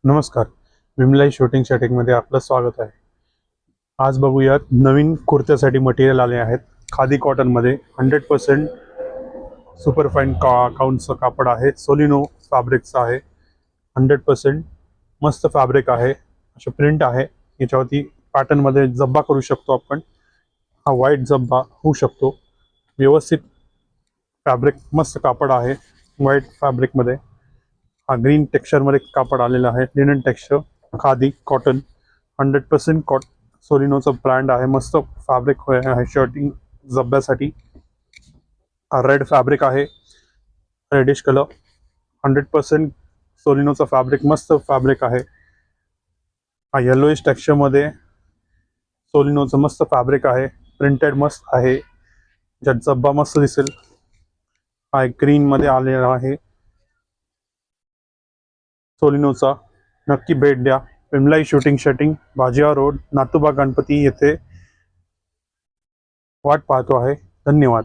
नमस्कार. विमलाई शूटिंग शटिंगमध्ये आपलं स्वागत आहे. आज बघूयात नवीन कुर्त्यासाठी मटेरियल आले आहेत. खादी कॉटनमध्ये 100% सुपरफाईन काउंटचं कापड आहे. सोलिनो फॅब्रिकचं आहे. 100% मस्त फॅब्रिक आहे. असे प्रिंट आहे. याच्यावरती पॅटर्नमध्ये जब्बा करू शकतो आपण. हा व्हाईट जब्बा होऊ शकतो. व्यवस्थित फॅब्रिक मस्त कापड आहे. व्हाईट फॅब्रिकमध्ये हा ग्रीन टेक्स्चरमध्ये कापड आलेला आहे. लिनन टेक्स्चर, खादी कॉटन, 100% सोलिनोचा ब्रँड आहे. मस्त फॅब्रिक आहे शर्टिंग जब्ब्यासाठी. हा रेड फॅब्रिक आहे, रेडिश कलर. 100% सोलिनोचा फॅब्रिक, मस्त फॅब्रिक आहे. हा येलोइश टेक्स्चरमध्ये सोलिनोचं मस्त फॅब्रिक आहे. प्रिंटेड मस्त आहे, ज्यात जब्बा मस्त दिसेल. हा एक ग्रीनमध्ये आलेला आहे सोलिनोचा. नक्की भेट द्या. विमलाई शूटिंग शटिंग, भाजिया रोड, नातुबा गणपती येथे वाट पाहतो आहे. धन्यवाद.